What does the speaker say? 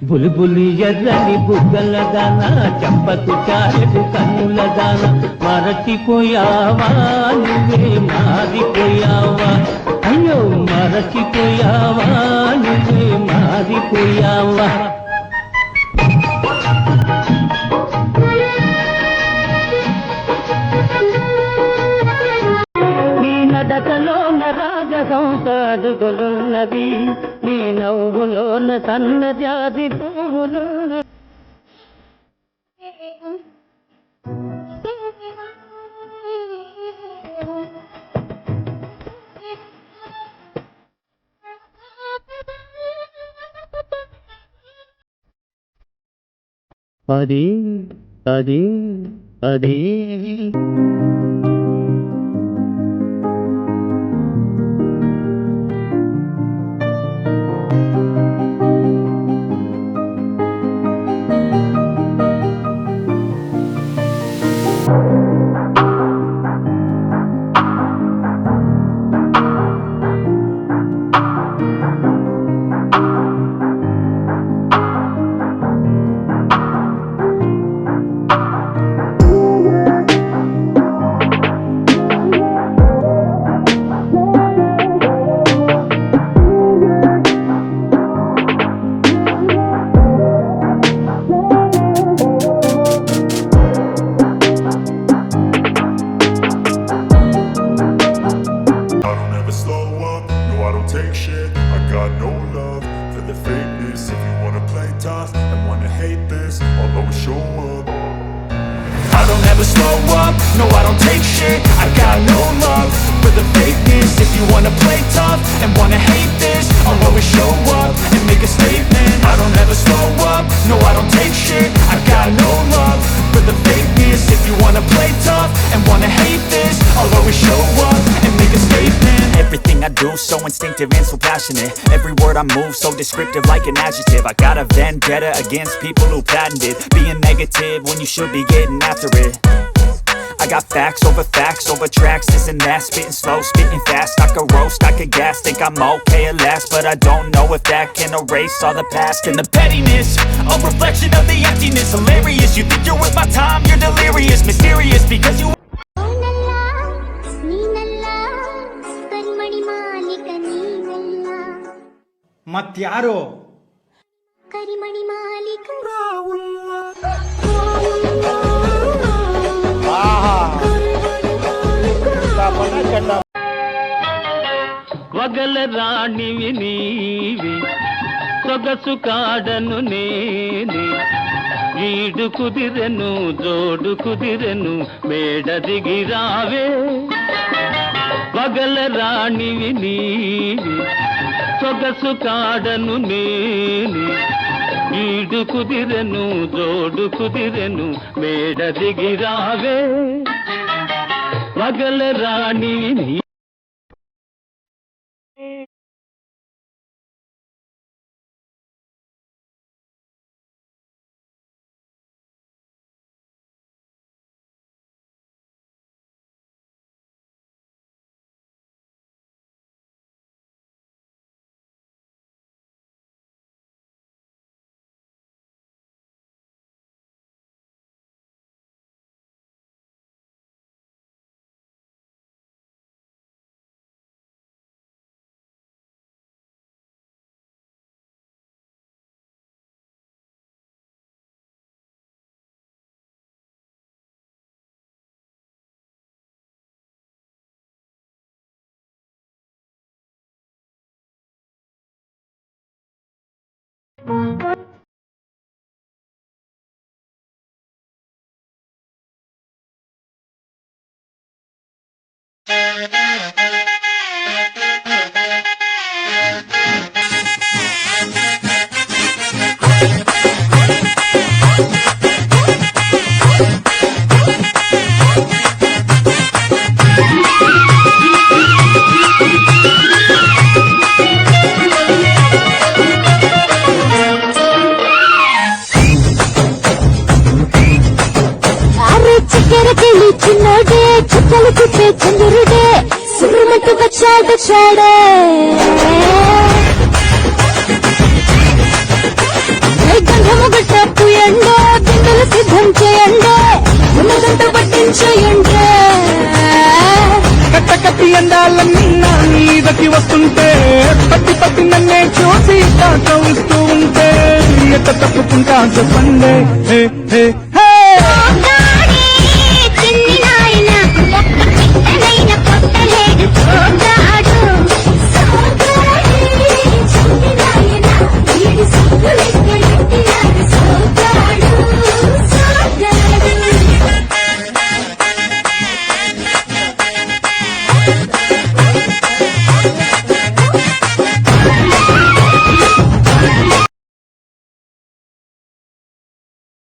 బుల్బులి ఎర్రని బుగ్గల దాన చంపకు చారెడు కన్నుల దాన మరచిపోయావా నువ్వే మారిపోయావా అయ్యో మరచిపోయావా నువ్వే మారిపోయావా నడకలోన రాగహంస అడుగులున్నవి నీ నవ్వులోన సన్నజాతి పువ్వులు అది అది అది take shit. I got no love for the fakeness. If you wanna play tough and wanna hate this, I'll always show up. I don't ever slow up, no I don't take shit. I got no love for the fakeness. If you wanna play tough and wanna hate this, I'll always show up and make a statement. I don't ever slow up, no I don't take shit. I got no love for the fakeness. If you wanna play tough and wanna hate this, I'll always show up and make a statement. Everything I do so instinctive and so passionate. Every word I move so descriptive like an adjective. I got a vendetta against people who patented being negative when you should be getting after it. I got facts over tracks, this and that. Spitting slow, spitting fast. I could roast, I could gas. Think I'm okay at last, but I don't know if that can erase all the past. And the pettiness, a reflection of the emptiness. Hilarious, you think you're worth my time, you're delirious. Mysterious, because you మత్యారో కరిమణి మాలిక వగల రాణివి నీవి సొగసు కాడను నేనే ఈడు కుదిరెను జోడు కుదిరెను మేడ దిగి రావే వగల రాణివి నీవి సొగసు కాడను నేనే ఈడు కుదిరెను జోడు కుదిరెను మేడ దిగి రావే వగల రాణివి చిన్నోడే చుక్కలు చుట్టే చంద్రుడే సురుమంటూ వచ్చాడే సిద్ధం చేయండి ఉన్నదంతా పట్టించేయండి కట్ట కట్టి అందాలన్నీ నా మీదకి వస్తుంటే పట్టి పట్టి నన్నే చూసి తాకవిస్తూ ఉంటే ఎట్ట తప్పుకుంటా చెప్పండి హే హే హే చిన్ని నాయన ఒక్క పిట్టనైన కొట్టలే